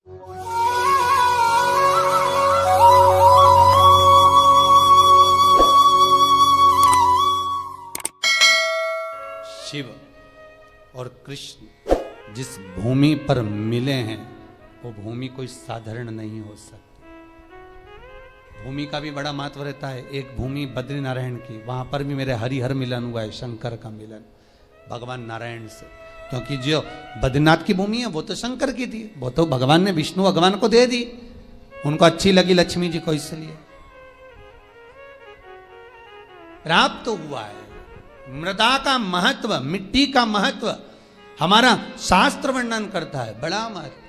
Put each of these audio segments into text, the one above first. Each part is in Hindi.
शिव और कृष्ण जिस भूमि पर मिले हैं वो भूमि कोई साधारण नहीं हो सकती। भूमि का भी बड़ा महत्व रहता है। एक भूमि बद्रीनारायण की, वहां पर भी मेरे हरिहर मिलन हुआ है, शंकर का मिलन भगवान नारायण से। क्योंकि जो बद्रीनाथ की भूमि है वो तो शंकर की थी, वो तो भगवान ने विष्णु भगवान को दे दी, उनको अच्छी लगी लक्ष्मी जी को, इसलिए प्राप्त तो हुआ है। मृदा का महत्व, मिट्टी का महत्व हमारा शास्त्र वर्णन करता है, बड़ा महत्व,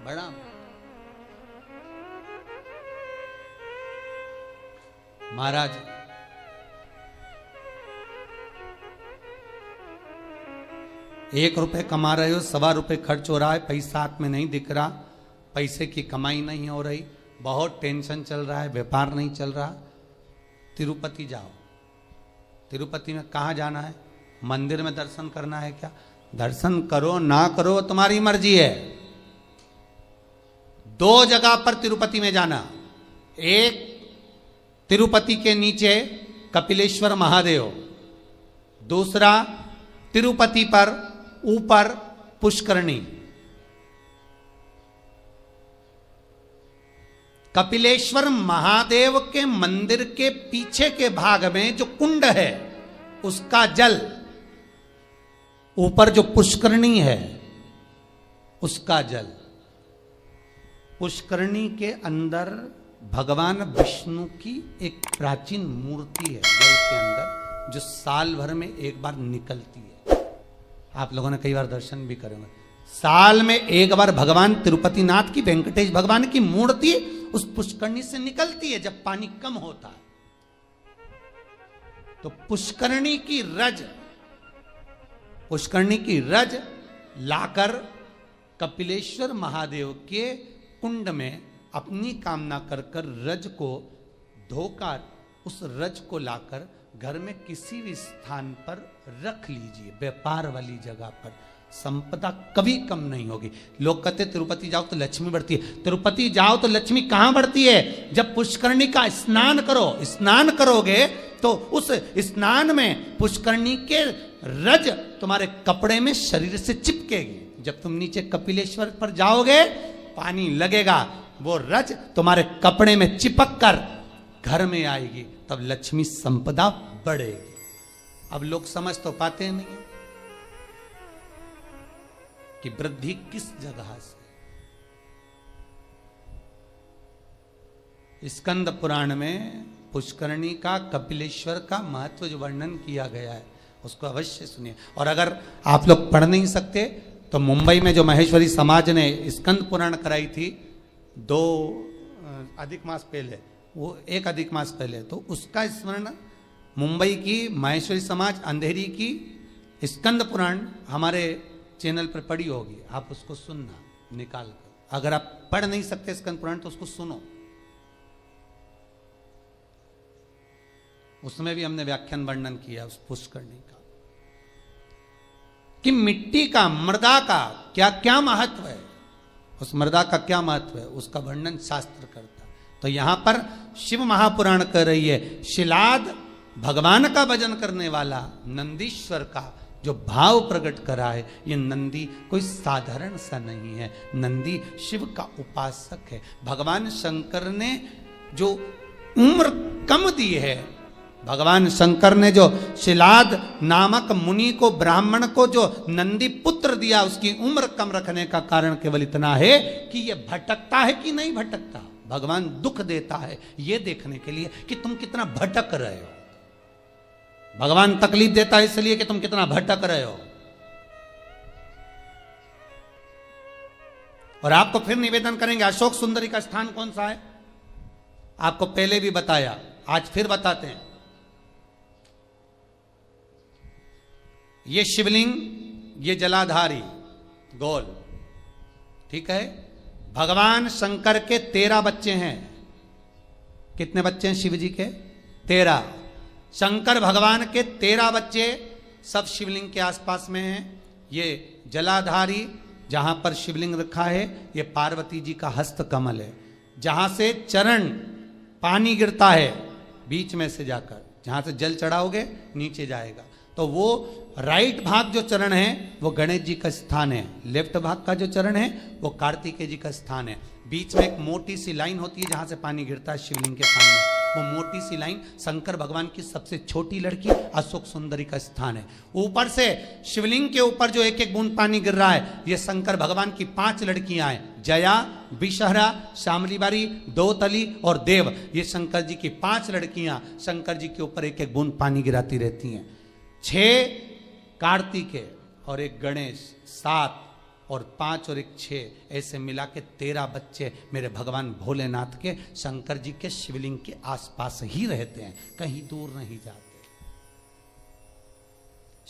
बड़ा महाराज ₹1 कमा रहे हो, ₹1.25 खर्च हो रहा है, पैसा हाथ में नहीं दिख रहा, पैसे की कमाई नहीं हो रही, बहुत टेंशन चल रहा है, व्यापार नहीं चल रहा, तिरुपति जाओ। तिरुपति में कहाँ जाना है? मंदिर में दर्शन करना है क्या? दर्शन करो ना करो तुम्हारी मर्जी है। 2 जगह पर तिरुपति में जाना, एक तिरुपति के नीचे कपिलेश्वर महादेव, दूसरा तिरुपति पर ऊपर पुष्करणी। कपिलेश्वर महादेव के मंदिर के पीछे के भाग में जो कुंड है उसका जल, ऊपर जो पुष्करणी है उसका जल। पुष्करणी के अंदर भगवान विष्णु की एक प्राचीन मूर्ति है जल के अंदर, जो साल भर में एक बार निकलती है। आप लोगों ने कई बार दर्शन भी करे होंगे। साल में एक बार भगवान तिरुपति नाथ की, वेंकटेश भगवान की मूर्ति उस पुष्करणी से निकलती है जब पानी कम होता है। तो पुष्करणी की रज लाकर कपिलेश्वर महादेव के कुंड में अपनी कामना कर रज को धोकर, उस रज को लाकर घर में किसी भी स्थान पर रख लीजिए, व्यापार वाली जगह पर। संपदा कभी कम नहीं होगी। लोग कहते तिरुपति जाओ तो लक्ष्मी बढ़ती है। तिरुपति जाओ तो लक्ष्मी कहां बढ़ती है? जब पुष्करणी का स्नान करो। स्नान करोगे तो उस स्नान में पुष्करणी के रज तुम्हारे कपड़े में शरीर से चिपकेगी। जब तुम नीचे कपिलेश्वर पर जाओगे, पानी लगेगा, वो रज तुम्हारे कपड़े में चिपक कर घर में आएगी, तब लक्ष्मी संपदा बढ़ेगी। अब लोग समझ तो पाते नहीं कि वृद्धि किस जगह से। स्कंद पुराण में पुष्करणी का, कपिलेश्वर का महत्व जो वर्णन किया गया है उसको अवश्य सुनिए। और अगर आप लोग पढ़ नहीं सकते तो मुंबई में जो महेश्वरी समाज ने स्कंद पुराण कराई थी 2 अधिक मास पहले, वो 1 अधिक मास पहले, तो उसका स्मरण मुंबई की महेश्वरी समाज अंधेरी की स्कंद पुराण हमारे चैनल पर पड़ी होगी, आप उसको सुनना निकाल कर। अगर आप पढ़ नहीं सकते स्कंद पुराण तो उसको सुनो, उसमें भी हमने व्याख्यान वर्णन किया उस पुष्करणी का, कि मिट्टी का, मृदा का क्या क्या महत्व है, उस मृदा का क्या महत्व है, उसका वर्णन शास्त्र करता। तो यहां पर शिव महापुराण कर रही है, शिलाद भगवान का भजन करने वाला नंदीश्वर का जो भाव प्रकट करा है, ये नंदी कोई साधारण सा नहीं है, नंदी शिव का उपासक है। भगवान शंकर ने जो उम्र कम दी है, भगवान शंकर ने जो शिलाद नामक मुनि को, ब्राह्मण को जो नंदी पुत्र दिया, उसकी उम्र कम रखने का कारण केवल इतना है कि ये भटकता है कि नहीं भटकता। भगवान दुख देता है ये देखने के लिए कि तुम कितना भटक रहे हो। भगवान तकलीफ देता है इसलिए कि तुम कितना भटक रहे हो। और आपको फिर निवेदन करेंगे, अशोक सुंदरी का स्थान कौन सा है? आपको पहले भी बताया, आज फिर बताते हैं। ये शिवलिंग, ये जलाधारी गोल, ठीक है। भगवान शंकर के 13 बच्चे हैं। कितने बच्चे हैं शिव जी के? 13। शंकर भगवान के 13 बच्चे सब शिवलिंग के आसपास में हैं। ये जलाधारी जहां पर शिवलिंग रखा है ये पार्वती जी का हस्त कमल है। जहां से चरण पानी गिरता है बीच में से जाकर, जहां से जल चढ़ाओगे नीचे जाएगा, तो वो राइट भाग जो चरण है वो गणेश जी का स्थान है, लेफ्ट भाग का जो चरण है वो कार्तिकेय जी का स्थान है। बीच में एक मोटी सी लाइन होती है जहां से पानी गिरता है शिवलिंग के सामने, वो मोटी सी लाइन शंकर भगवान की सबसे छोटी लड़की अशोक सुंदरी का स्थान है। ऊपर से शिवलिंग के ऊपर जो एक एक बूंद पानी गिर रहा है ये शंकर भगवान की 5 लड़कियां हैं, जया, विषहरा, शामलीबारी, दोतली और देव। ये शंकर जी की 5 लड़कियां शंकर जी के ऊपर एक एक बूंद पानी गिराती रहती हैं। 6 कार्तिकेय और एक गणेश, 7 और 5 और 1 6, ऐसे मिला के 13 बच्चे मेरे भगवान भोलेनाथ के शंकर जी के शिवलिंग के आसपास ही रहते हैं, कहीं दूर नहीं जाते।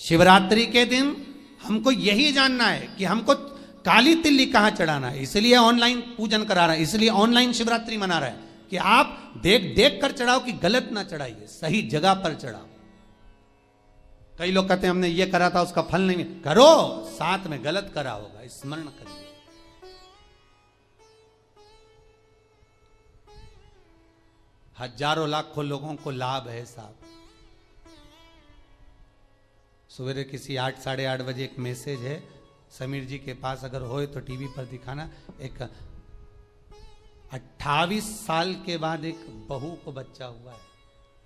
शिवरात्रि के दिन हमको यही जानना है कि हमको काली तिल्ली कहां चढ़ाना है, इसलिए ऑनलाइन पूजन करा रहा है, इसलिए ऑनलाइन शिवरात्रि मना रहा है कि आप देख देख कर चढ़ाओ कि गलत ना चढ़ाइए, सही जगह पर चढ़ाओ। कई लोग कहते हैं हमने ये करा था उसका फल नहीं करो, साथ में गलत करा होगा, स्मरण करिए। हजारों लाखों लोगों को लाभ है साहब। सवेरे किसी 8 साढ़े 8 बजे एक मैसेज है, समीर जी के पास अगर होए तो टीवी पर दिखाना, एक 28 साल के बाद एक बहू को बच्चा हुआ है,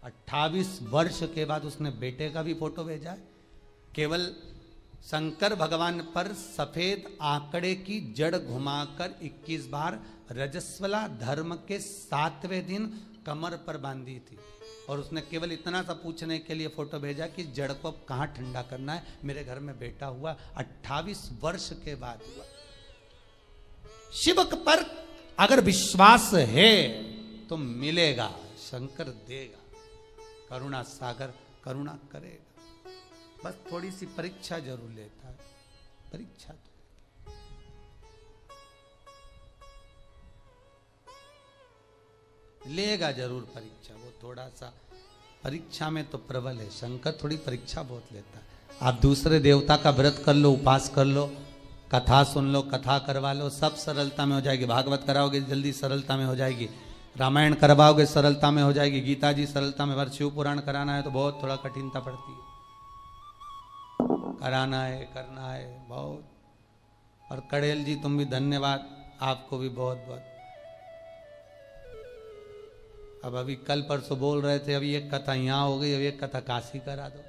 28 वर्ष के बाद उसने बेटे का भी फोटो भेजा है। केवल शंकर भगवान पर सफेद आंकड़े की जड़ घुमाकर 21 बार रजस्वला धर्म के 7वें दिन कमर पर बांधी थी, और उसने केवल इतना सा पूछने के लिए फोटो भेजा कि जड़ को कहाँ ठंडा करना है, मेरे घर में बेटा हुआ, 28 वर्ष के बाद हुआ। शिव पर अगर विश्वास है तो मिलेगा, शंकर देगा, करुणा सागर करुणा करेगा। बस थोड़ी सी परीक्षा जरूर लेता है, परीक्षा तो लेगा जरूर परीक्षा, वो थोड़ा सा परीक्षा में तो प्रबल है, शंकर थोड़ी परीक्षा बहुत लेता है। आप दूसरे देवता का व्रत कर लो, उपास कर लो, कथा सुन लो, कथा करवा लो, सब सरलता में हो जाएगी। भागवत कराओगे जल्दी सरलता में हो जाएगी, रामायण करवाओगे सरलता में हो जाएगी, गीता जी सरलता में, पर शिव पुराण कराना है तो बहुत थोड़ा कठिनता पड़ती है, कराना है करना है बहुत। और कड़ेल जी तुम भी धन्यवाद, आपको भी बहुत बहुत। अब अभी कल परसों बोल रहे थे अभी एक कथा यहाँ हो गई, अभी एक कथा काशी करा दो।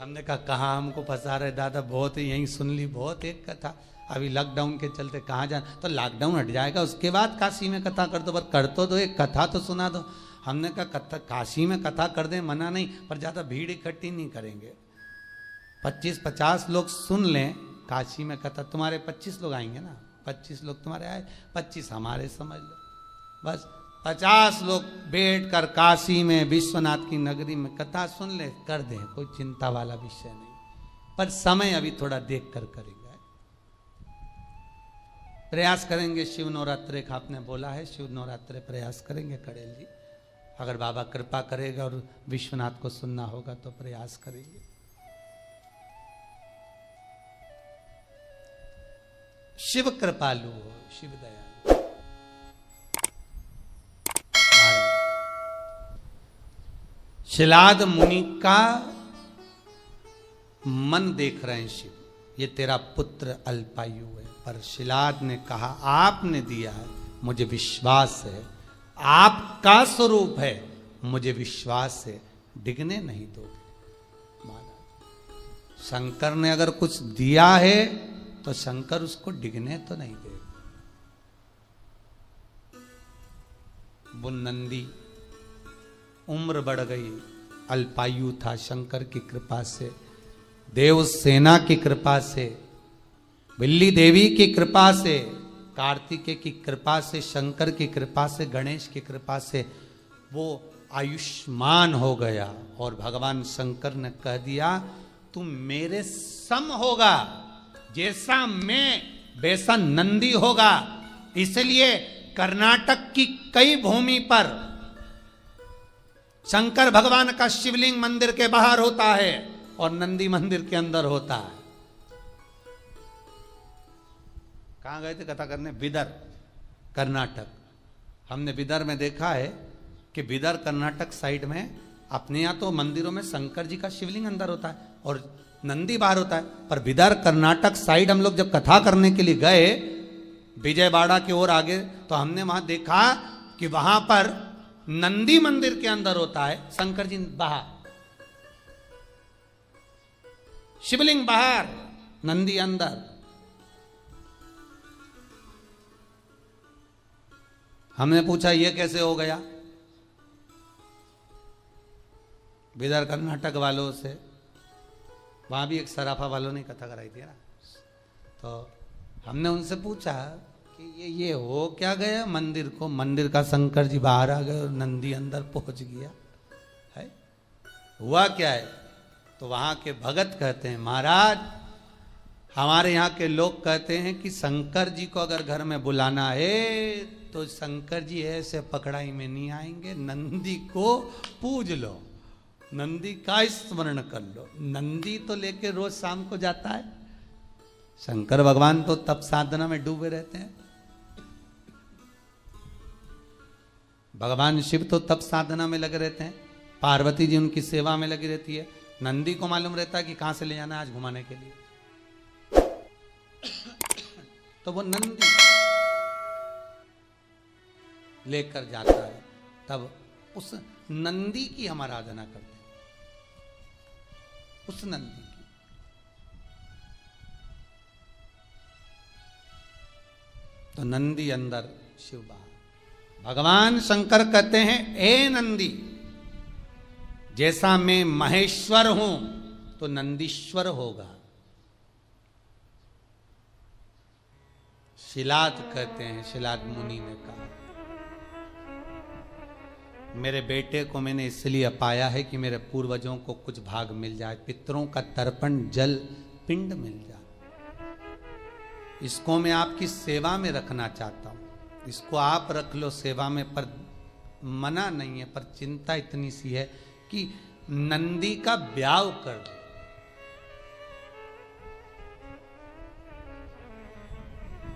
हमने कहा कहाँ हमको फंसा रहे दादा, बहुत ही यहीं सुन ली, बहुत एक कथा, अभी लॉकडाउन के चलते कहाँ जाना, तो लॉकडाउन हट जाएगा उसके बाद काशी में कथा कर दो, पर कर तो दो, एक कथा तो सुना दो। हमने कहा कथा काशी में कथा कर दे मना नहीं, पर ज़्यादा भीड़ इकट्ठी नहीं करेंगे, 25-50 लोग सुन लें काशी में कथा, तुम्हारे 25 लोग आएंगे ना, 25 लोग तुम्हारे आए, 25 हमारे समझ लो, बस 50 लोग बैठ कर काशी में विश्वनाथ की नगरी में कथा सुन ले, कर दे, कोई चिंता वाला विषय नहीं, पर समय अभी थोड़ा देख कर करेंगे, प्रयास करेंगे। शिव नवरात्रे का आपने बोला है, शिव नवरात्रे प्रयास करेंगे कड़ेल जी, अगर बाबा कृपा करेगा और विश्वनाथ को सुनना होगा तो प्रयास करेंगे। शिव कृपालु हो, शिव दयालु। शिलाद मुनि का मन देख रहे हैं शिव, ये तेरा पुत्र अल्पायु है, पर शिलाद ने कहा आपने दिया है, मुझे विश्वास है, आपका स्वरूप है, मुझे विश्वास है, डिगने नहीं दोगे। महाराज शंकर ने अगर कुछ दिया है तो शंकर उसको डिगने तो नहीं देगा। वो नंदी उम्र बढ़ गई, अल्पायु था, शंकर की कृपा से, देव सेना की कृपा से, बिल्ली देवी की कृपा से, कार्तिकेय की कृपा से, शंकर की कृपा से, गणेश की कृपा से वो आयुष्मान हो गया। और भगवान शंकर ने कह दिया तू मेरे सम होगा, जैसा मैं वैसा नंदी होगा। इसलिए कर्नाटक की कई भूमि पर शंकर भगवान का शिवलिंग मंदिर के बाहर होता है, और नंदी मंदिर के अंदर होता है। कहां गए थे कथा करने? बिदर, कर्नाटक। हमने बिदर में देखा है कि बिदर कर्नाटक साइड में अपने यहाँ तो मंदिरों में शंकर जी का शिवलिंग अंदर होता है और नंदी बाहर होता है, पर बिदर कर्नाटक साइड हम लोग जब कथा करने के लिए गए विजयवाड़ा की ओर आगे, तो हमने वहां देखा कि वहां पर नंदी मंदिर के अंदर होता है, शंकर जी बाहर, शिवलिंग बाहर, नंदी अंदर। हमने पूछा ये कैसे हो गया बिदर कर्नाटक वालों से। वहां भी एक सराफा वालों ने कथा कराई थी ना, तो हमने उनसे पूछा कि ये हो क्या गया मंदिर को? मंदिर का शंकर जी बाहर आ गए और नंदी अंदर पहुंच गया है, हुआ क्या है? तो वहां के भगत कहते हैं महाराज हमारे यहाँ के लोग कहते हैं कि शंकर जी को अगर घर में बुलाना है तो शंकर जी ऐसे पकड़ाई में नहीं आएंगे, नंदी को पूज लो, नंदी का स्मरण कर लो। नंदी तो लेके रोज शाम को जाता है, शंकर भगवान तो तप साधना में डूबे रहते हैं, भगवान शिव तो तप साधना में लगे रहते हैं, पार्वती जी उनकी सेवा में लगी रहती है। नंदी को मालूम रहता है कि कहां से ले जाना है आज घुमाने के लिए, तो वो नंदी लेकर जाता है, तब उस नंदी की हम आराधना करते हैं, उस नंदी की। तो नंदी अंदर, शिव बाहर। भगवान शंकर कहते हैं ए नंदी, जैसा मैं महेश्वर हूं तो नंदीश्वर होगा। शिलाद कहते हैं, शिलाद मुनि ने कहा मेरे बेटे को मैंने इसलिए पाया है कि मेरे पूर्वजों को कुछ भाग मिल जाए, पितरों का तर्पण जल पिंड मिल जाए, इसको मैं आपकी सेवा में रखना चाहता हूं, इसको आप रख लो सेवा में, पर मना नहीं है, पर चिंता इतनी सी है कि नंदी का ब्याह कर दो।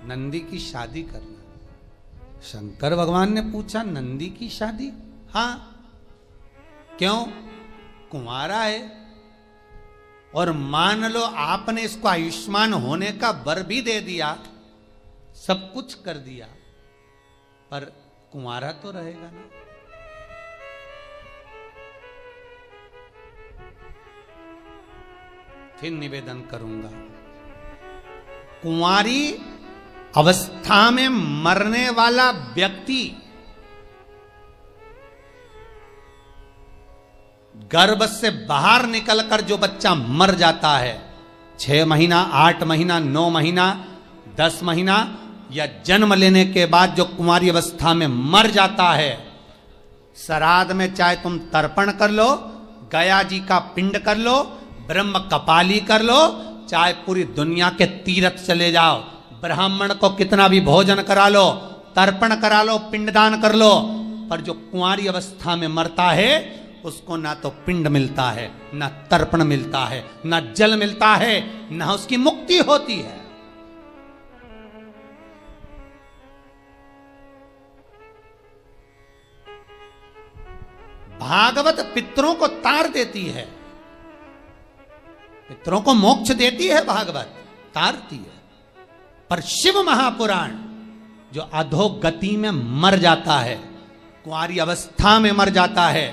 नंदी की शादी करना। शंकर भगवान ने पूछा नंदी की शादी? हाँ, क्यों? कुंवारा है और मान लो आपने इसको आयुष्मान होने का वर भी दे दिया, सब कुछ कर दिया, पर कुंवारा तो रहेगा ना। फिर निवेदन करूंगा, कुंवारी अवस्था में मरने वाला व्यक्ति गर्भ से बाहर निकलकर जो बच्चा मर जाता है, 6 महीना, 8 महीना, 9 महीना, 10 महीना या जन्म लेने के बाद जो कुंवारी अवस्था में मर जाता है, श्राद्ध में चाहे तुम तर्पण कर लो, गया जी का पिंड कर लो, ब्रह्म कपाली कर लो, चाहे पूरी दुनिया के तीर्थ चले जाओ, ब्राह्मण को कितना भी भोजन करा लो, तर्पण करा लो, पिंडदान कर लो, पर जो कुंवारी अवस्था में मरता है उसको ना तो पिंड मिलता है, ना तर्पण मिलता है, ना जल मिलता है, ना उसकी मुक्ति होती है। भागवत पितरों को तार देती है, पितरों को मोक्ष देती है, भागवत तारती है, पर शिव महापुराण जो अधोगति में मर जाता है, कुंवारी अवस्था में मर जाता है,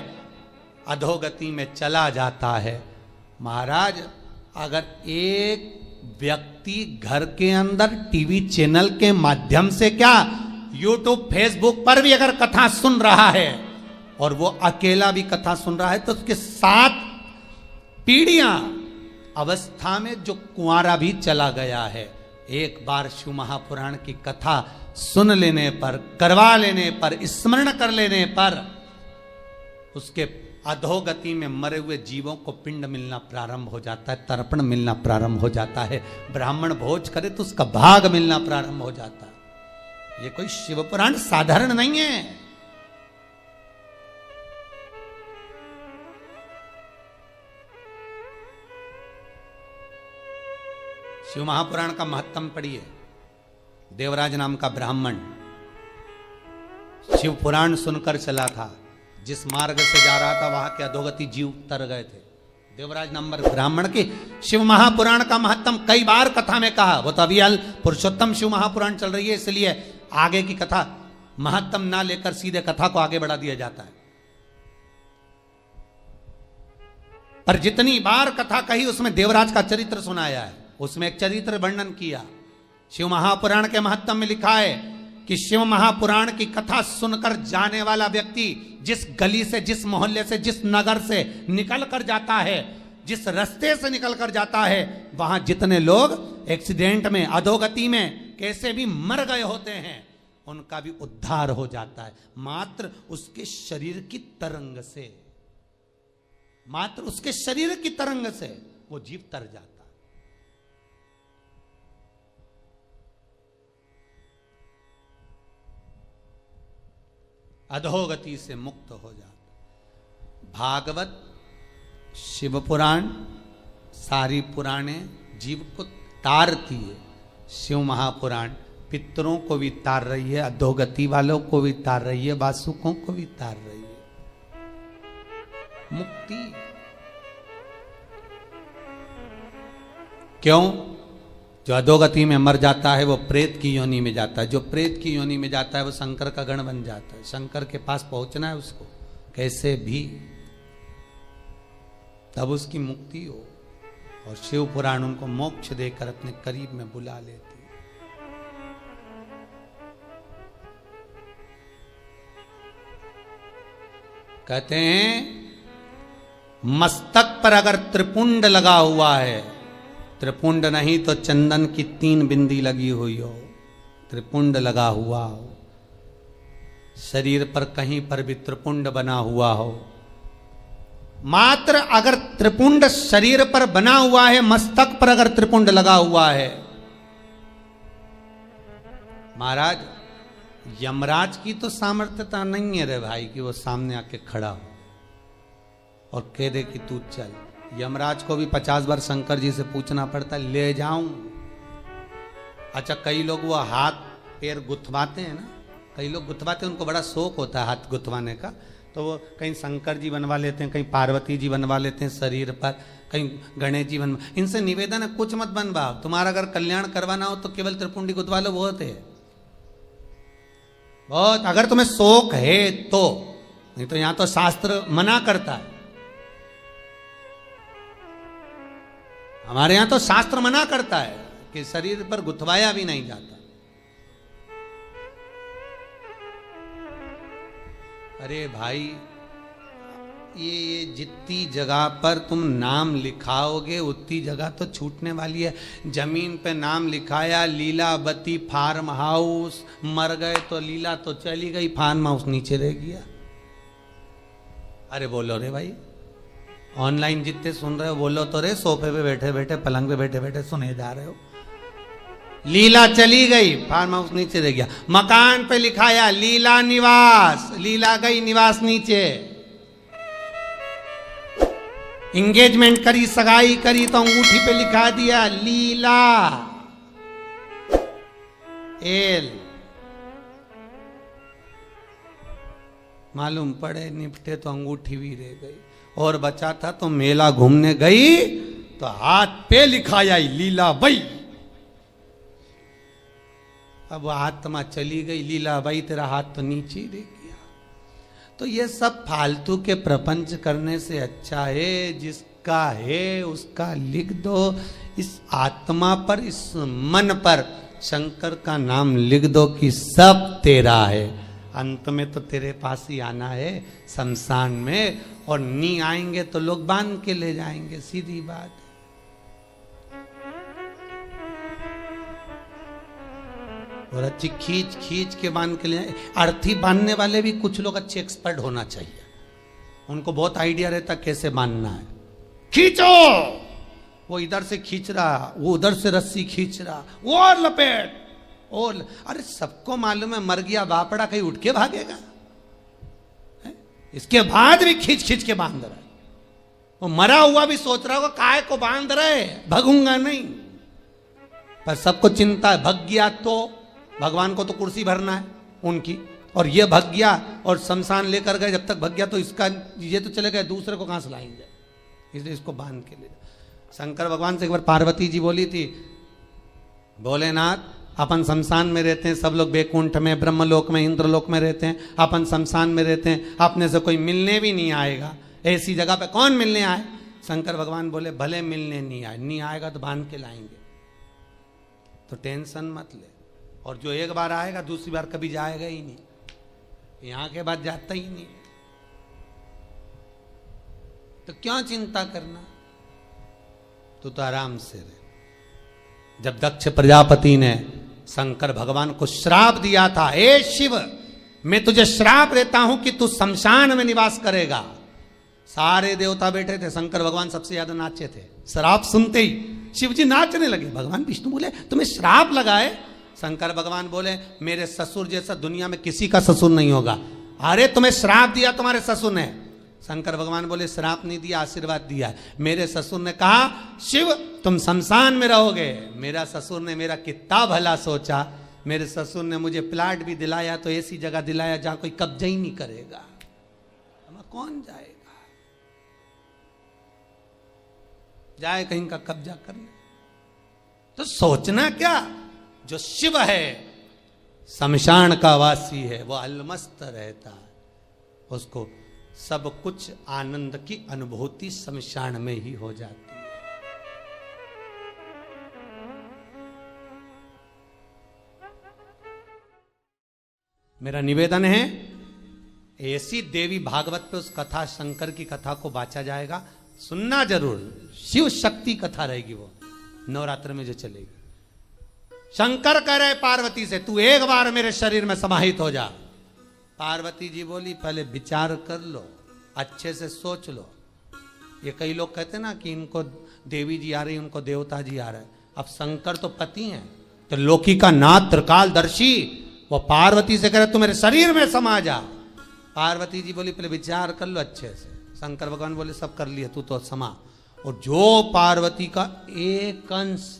अधोगति में चला जाता है। महाराज अगर एक व्यक्ति घर के अंदर टीवी चैनल के माध्यम से क्या यूट्यूब फेसबुक पर भी अगर कथा सुन रहा है और वो अकेला भी कथा सुन रहा है, तो उसके 7 पीढ़ियां अवस्था में जो कुंवारा भी चला गया है, एक बार शिव महापुराण की कथा सुन लेने पर, करवा लेने पर, स्मरण कर लेने पर उसके अधोगति में मरे हुए जीवों को पिंड मिलना प्रारंभ हो जाता है, तर्पण मिलना प्रारंभ हो जाता है, ब्राह्मण भोज करे तो उसका भाग मिलना प्रारंभ हो जाता है। ये कोई शिव पुराण साधारण नहीं है। शिव महापुराण का महत्तम पढ़िए। देवराज नाम का ब्राह्मण शिव पुराण सुनकर चला था, जिस मार्ग से जा रहा था वहां के अधोगति जीव तर गए थे। देवराज नंबर ब्राह्मण की शिव महापुराण का महत्तम कई बार कथा में कहा। वो तो अभी हाल पुरुषोत्तम शिव महापुराण चल रही है, इसलिए आगे की कथा महत्तम ना लेकर सीधे कथा को आगे बढ़ा दिया जाता है। पर जितनी बार कथा कही उसमें देवराज का चरित्र सुनाया है, उसमें एक चरित्र वर्णन किया। शिव महापुराण के महत्तम में लिखा है कि शिव महापुराण की कथा सुनकर जाने वाला व्यक्ति जिस गली से, जिस मोहल्ले से, जिस नगर से निकल कर जाता है, जिस रास्ते से निकल कर जाता है, वहां जितने लोग एक्सीडेंट में, अधोगति में कैसे भी मर गए होते हैं, उनका भी उद्धार हो जाता है। मात्र उसके शरीर की तरंग से, मात्र उसके शरीर की तरंग से वो जीव तर जाता है। अधोगति से मुक्त हो जाता। भागवत, शिव पुराण, सारी पुराणे जीव को तारती है। शिव महापुराण पितरों को भी तार रही है, अधोगति वालों को भी तार रही है, वासुकों को भी तार रही है। मुक्ति क्यों? जो अधोगति में मर जाता है वो प्रेत की योनि में जाता है। जो प्रेत की योनि में जाता है वो शंकर का गण बन जाता है। शंकर के पास पहुंचना है उसको कैसे भी, तब उसकी मुक्ति हो। और शिव पुराण उनको मोक्ष देकर अपने करीब में बुला लेती है। कहते हैं मस्तक पर अगर त्रिपुंड लगा हुआ है, त्रिपुंड नहीं तो चंदन की 3 बिंदी लगी हुई हो, त्रिपुंड लगा हुआ हो, शरीर पर कहीं पर भी त्रिपुंड बना हुआ हो, मात्र अगर त्रिपुंड शरीर पर बना हुआ है, मस्तक पर अगर त्रिपुंड लगा हुआ है, महाराज यमराज की तो सामर्थ्यता नहीं है रे भाई कि वो सामने आके खड़ा हो और कह दे कि तू चल। यमराज को भी 50 बार शंकर जी से पूछना पड़ता, ले जाऊं? अच्छा, कई लोग वो हाथ पैर गुथवाते हैं ना, कई लोग गुथवाते हैं, उनको बड़ा शौक होता है हाथ गुथवाने का, तो वो कहीं शंकर जी बनवा लेते हैं, कहीं पार्वती जी बनवा लेते हैं शरीर पर, कहीं गणेश जी बनवा। इनसे निवेदन है कुछ मत बनवाओ, तुम्हारा अगर कल्याण करवाना हो तो केवल त्रिपुंडी गुथवा लो, बहुत है, बहुत, अगर तुम्हें शौक है तो। नहीं तो यहां तो शास्त्र मना करता है, हमारे यहां तो शास्त्र मना करता है कि शरीर पर गुथवाया भी नहीं जाता। अरे भाई, ये जितनी जगह पर तुम नाम लिखाओगे उतनी जगह तो छूटने वाली है। जमीन पे नाम लिखाया लीलावती फार्म हाउस, मर गए तो लीला तो चली गई, फार्म हाउस नीचे रह गया। अरे बोलो रे भाई, ऑनलाइन जितने सुन रहे हो बोलो तो रे, सोफे पे बैठे बैठे, पलंग पे बैठे बैठे सुने जा रहे हो। लीला चली गई, फार्म हाउस नीचे रह गया। मकान पे लिखाया लीला निवास, लीला गई, निवास नीचे। एंगेजमेंट करी, सगाई करी तो अंगूठी पे लिखा दिया लीला एल। मालूम पड़े निपटे तो अंगूठी भी रह गई। और बचा था तो मेला घूमने गई तो हाथ पे लिखाया लीला बाई। अब आत्मा चली गई, लीला बाई तेरा हाथ तो नीचे ही रह गया। तो ये सब फालतू के प्रपंच करने से अच्छा है जिसका है उसका लिख दो। इस आत्मा पर, इस मन पर शंकर का नाम लिख दो कि सब तेरा है। अंत में तो तेरे पास ही आना है शमशान में, और नी आएंगे तो लोग बांध के ले जाएंगे, सीधी बात। और अच्छी खींच खींच के बांध के ले जाए। अर्थी बांधने वाले भी कुछ लोग अच्छे एक्सपर्ट होना चाहिए, उनको बहुत आइडिया रहता कैसे बांधना है। खींचो, वो इधर से खींच रहा, वो उधर से रस्सी खींच रहा, वो और लपेट, और अरे सबको मालूम है मर गया बापड़ा, कहीं उठ के भागेगा? इसके बाद भी खींच खींच के बांध रहा है। वो मरा हुआ भी सोच रहा होगा काहे को बांध रहे, भगूंगा नहीं। पर सबको चिंता है, भग गया तो भगवान को तो कुर्सी भरना है उनकी, और ये भग गया और शमशान लेकर गए, जब तक भग गया तो इसका ये तो चले गए, दूसरे को कहां से लाएंगे, इसलिए इसको बांध के ले। शंकर भगवान से एक बार पार्वती जी बोली थी, भोलेनाथ अपन शमशान में रहते हैं, सब लोग बैकुंठ में, ब्रह्मलोक में, इंद्रलोक में रहते हैं, अपन शमशान में रहते हैं, अपने से कोई मिलने भी नहीं आएगा, ऐसी जगह पे कौन मिलने आए। शंकर भगवान बोले भले मिलने नहीं आएगा तो बांध के लाएंगे, तो टेंशन मत ले, और जो एक बार आएगा दूसरी बार कभी जाएगा ही नहीं, यहां के बाद जाता ही नहीं, तो क्या चिंता करना, तो आराम से रहे। जब दक्ष प्रजापति ने शंकर भगवान को श्राप दिया था, हे शिव मैं तुझे श्राप देता हूं कि तू शमशान में निवास करेगा, सारे देवता बैठे थे, शंकर भगवान सबसे ज्यादा नाचे थे। श्राप सुनते ही शिव जी नाचने लगे। भगवान विष्णु बोले तुम्हें श्राप लगाए। शंकर भगवान बोले मेरे ससुर जैसा दुनिया में किसी का ससुर नहीं होगा। अरे तुम्हें श्राप दिया तुम्हारे ससुर ने। शंकर भगवान बोले श्राप नहीं दिया, आशीर्वाद दिया। मेरे ससुर ने कहा शिव तुम शमशान में रहोगे। मेरा ससुर ने मेरा कितना भला सोचा, मेरे ससुर ने मुझे प्लाट भी दिलाया, तो ऐसी जगह दिलाया जहां कोई कब्जा ही नहीं करेगा, कौन जाएगा, जाए कहीं का कब्जा करने। तो सोचना क्या, जो शिव है शमशान का वासी है, वो अलमस्त रहता है, उसको सब कुछ आनंद की अनुभूति शमशान में ही हो जाती है। मेरा निवेदन है ऐसी देवी भागवत पे उस कथा, शंकर की कथा को बांचा जाएगा, सुनना जरूर। शिव शक्ति कथा रहेगी, वो नवरात्र में जो चलेगी। शंकर कह रहे पार्वती से तू एक बार मेरे शरीर में समाहित हो जा। पार्वती जी बोली पहले विचार कर लो, अच्छे से सोच लो। ये कई लोग कहते ना कि इनको देवी जी आ रही, उनको देवता जी आ रहे। अब शंकर तो पति हैं, तो लोकी का नाथ त्रिकालदर्शी, वो पार्वती से कह रहे तू मेरे शरीर में समा जा। पार्वती जी बोली पहले विचार कर लो अच्छे से। शंकर भगवान बोले सब कर लिए, तू तो समा। और जो पार्वती का एक अंश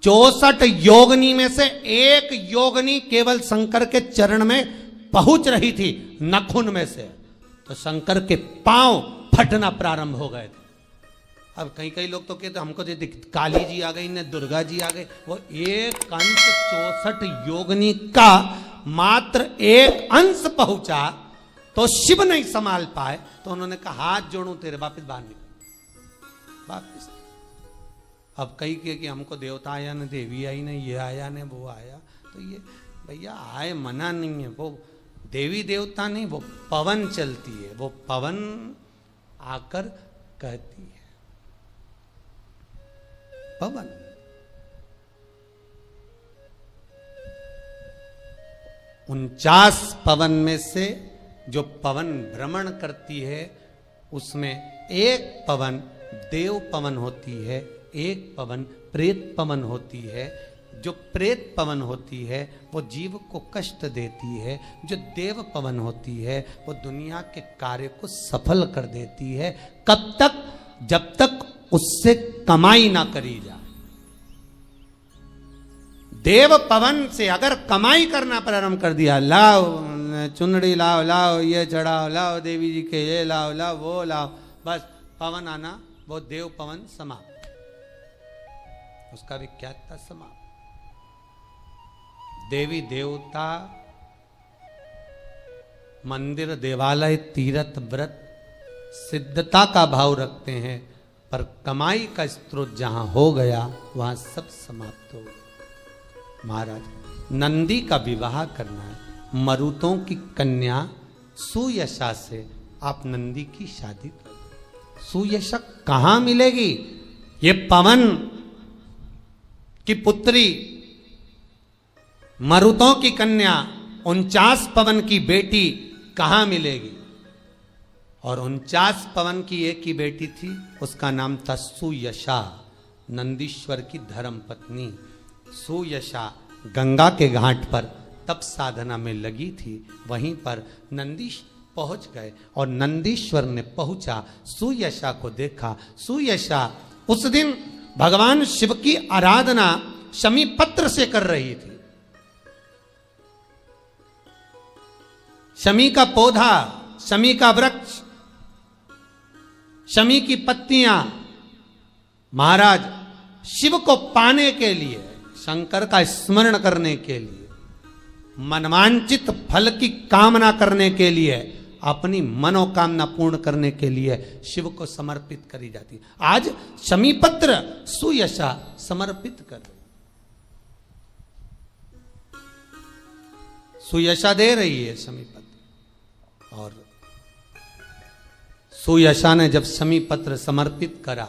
64 योगनी में से एक योगनी केवल शंकर के चरण में पहुंच रही थी, नखुन में से, तो शंकर के पांव फटना प्रारंभ हो गए थे। अब कई लोग तो कहते हमको काली जी आ गई ने, दुर्गा जी आ गई। वो एक अंश 64 योगनी का मात्र एक अंश पहुंचा, तो शिव नहीं संभाल पाए, तो उन्होंने कहा हाथ जोड़ू तेरे, वापिस बाहर निकल वापिस। अब कई के कि हमको देवता आया न, देवी आई न, ये आया न, वो आया। तो ये भैया आए मना नहीं है, वो देवी देवता नहीं, वो पवन चलती है, वो पवन आकर कहती है, पवन। उनचास पवन में से जो पवन भ्रमण करती है, उसमें एक पवन देव पवन होती है, एक पवन प्रेत पवन होती है। जो प्रेत पवन होती है वो जीव को कष्ट देती है, जो देव पवन होती है वो दुनिया के कार्य को सफल कर देती है। कब तक? जब तक उससे कमाई ना करी जाए। देव पवन से अगर कमाई करना प्रारंभ कर दिया, लाओ चुनड़ी लाओ, लाओ ये चढ़ाओ, लाओ देवी जी के ये लाओ, लाओ वो लाओ, बस पवन आना, वो देव पवन समाप्त, उसका विख्यात था समाप्त। देवी देवता मंदिर देवालय तीर्थ व्रत सिद्धता का भाव रखते हैं, पर कमाई का स्रोत जहां हो गया वहां सब समाप्त हो गया। महाराज नंदी का विवाह करना है, मरुतों की कन्या सुयशा से आप नंदी की शादी कर। सुयशा कहां मिलेगी? ये पवन की पुत्री, मरुतों की कन्या, 49 पवन की बेटी कहां मिलेगी? और 49 पवन की एक ही बेटी थी, उसका नाम था सुयशा, नंदीश्वर की धर्म पत्नी। सुयशा गंगा के घाट पर तप साधना में लगी थी, वहीं पर नंदीश पहुंच गए और नंदीश्वर ने पहुंचा, सुयशा को देखा। सुयशा उस दिन भगवान शिव की आराधना शमी पत्र से कर रही थी। शमी का पौधा, शमी का वृक्ष, शमी की पत्तियां महाराज शिव को पाने के लिए, शंकर का स्मरण करने के लिए, मनवांचित फल की कामना करने के लिए, अपनी मनोकामना पूर्ण करने के लिए शिव को समर्पित करी जाती है। आज शमी पत्र सुयशा समर्पित कर रही, सुयशा दे रही है शमी पत्र। और सुयशा ने जब शमी पत्र समर्पित करा,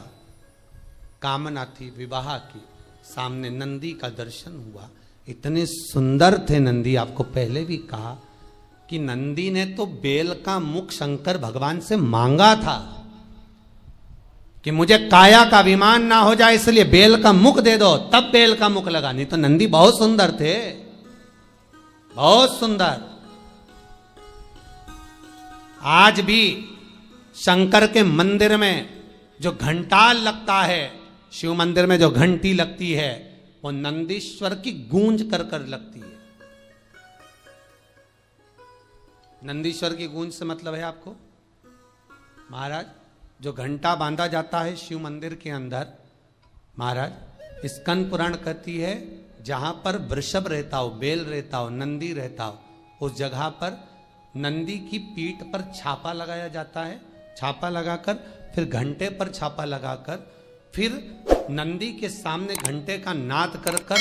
कामना थी विवाह की, सामने नंदी का दर्शन हुआ। इतने सुंदर थे नंदी, आपको पहले भी कहा कि नंदी ने तो बेल का मुख शंकर भगवान से मांगा था कि मुझे काया का अभिमान ना हो जाए, इसलिए बेल का मुख दे दो, तब बेल का मुख लगा। नहीं तो नंदी बहुत सुंदर थे, बहुत सुंदर। आज भी शंकर के मंदिर में जो घंटाल लगता है, शिव मंदिर में जो घंटी लगती है, वो नंदीश्वर की गूंज कर कर लगती है। नंदीश्वर की गूंज से मतलब है आपको महाराज, जो घंटा बांधा जाता है शिव मंदिर के अंदर, महाराज स्कंद पुराण कहती है जहां पर वृषभ रहता हो, बेल रहता हो, नंदी रहता हो, उस जगह पर नंदी की पीठ पर छापा लगाया जाता है। छापा लगाकर फिर घंटे पर छापा लगाकर फिर नंदी के सामने घंटे का नाद कर कर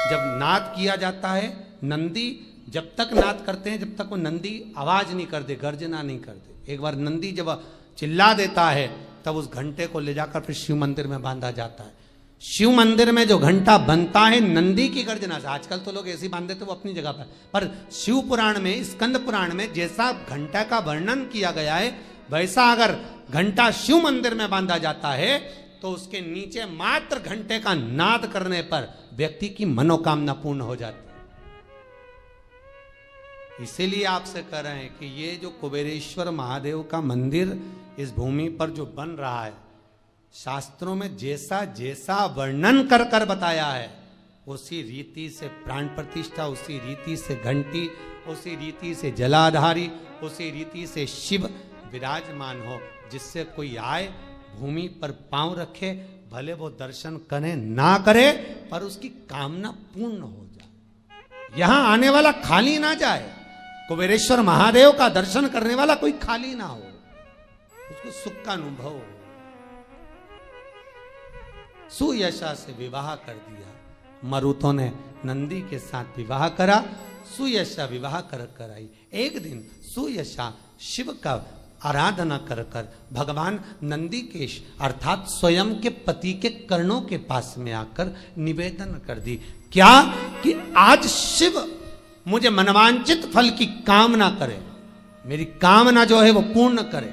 जब नाद किया जाता है, नंदी जब तक नाद करते हैं जब तक वो नंदी आवाज नहीं कर दे, गर्जना नहीं कर दे। एक बार नंदी जब चिल्ला देता है तब उस घंटे को ले जाकर फिर शिव मंदिर में बांधा जाता है। शिव मंदिर में जो घंटा बनता है नंदी की गर्जना से, आजकल तो लोग ऐसे ही बांध देते वो अपनी जगह पर शिव पुराण में, स्कंद पुराण में जैसा घंटा का वर्णन किया गया है, वैसा अगर घंटा शिव मंदिर में बांधा जाता है तो उसके नीचे मात्र घंटे का नाद करने पर व्यक्ति की मनोकामना पूर्ण हो जाती है। इसीलिए आपसे कह रहे हैं कि ये जो कुबेरेश्वर महादेव का मंदिर इस भूमि पर जो बन रहा है, शास्त्रों में जैसा जैसा वर्णन कर कर बताया है, उसी रीति से प्राण प्रतिष्ठा, उसी रीति से घंटी, उसी रीति से जलाधारी, उसी रीति से शिव विराजमान हो, जिससे कोई आए भूमि पर पांव रखे, भले वो दर्शन करे ना करे, पर उसकी कामना पूर्ण हो जाए। यहां आने वाला खाली ना जाए, कुबेरेश्वर महादेव का दर्शन करने वाला कोई खाली ना हो, उसको सुख का अनुभव हो। सुयशा से विवाह कर दिया, मरुतों ने नंदी के साथ विवाह करा, सुयशा विवाह कर आई। एक दिन सुयशा शिव का आराधना कर कर भगवान नंदीकेश अर्थात स्वयं के पति के कर्णों के पास में आकर निवेदन कर दी, क्या कि आज शिव मुझे मनवांचित फल की कामना करे, मेरी कामना जो है वो पूर्ण करे।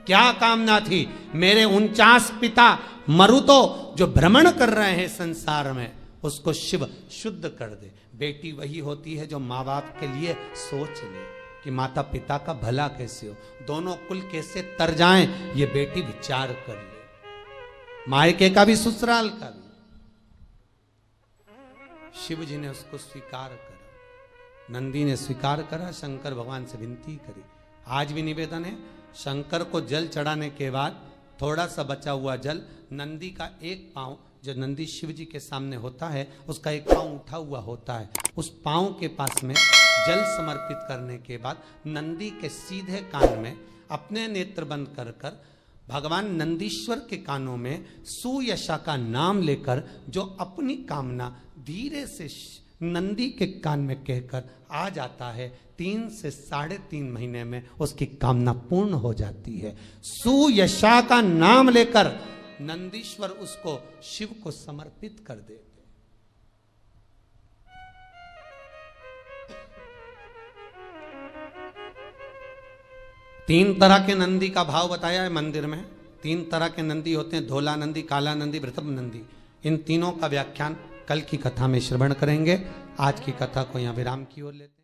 क्या कामना थी? मेरे 49 पिता मरुतो जो भ्रमण कर रहे हैं संसार में, उसको शिव शुद्ध कर दे। बेटी वही होती है जो माँ बाप के लिए सोच ले कि माता पिता का भला कैसे हो, दोनों कुल कैसे तर जाएं, ये बेटी विचार कर ले, मायके का भी ससुराल का भी। शिव जी ने उसको स्वीकार करा, नंदी ने स्वीकार करा, शंकर भगवान से विनती करी। आज भी निवेदन है, शंकर को जल चढ़ाने के बाद थोड़ा सा बचा हुआ जल नंदी का एक पांव, जो नंदी शिव जी के सामने होता है, उसका एक पांव उठा हुआ होता है, उस पांव के पास में जल समर्पित करने के बाद नंदी के सीधे कान में अपने नेत्र बंद कर कर भगवान नंदीश्वर के कानों में सुयशा का नाम लेकर जो अपनी कामना धीरे से नंदी के कान में कहकर आ जाता है, 3 से 3.5 महीने में उसकी कामना पूर्ण हो जाती है। सुयशा का नाम लेकर नंदीश्वर उसको शिव को समर्पित कर देते। तीन तरह के नंदी का भाव बताया है मंदिर में। 3 तरह के नंदी होते हैं, धोला नंदी, काला नंदी, वृषभ नंदी। इन तीनों का व्याख्यान कल की कथा में श्रवण करेंगे। आज की कथा को यहाँ विराम की ओर लेते हैं।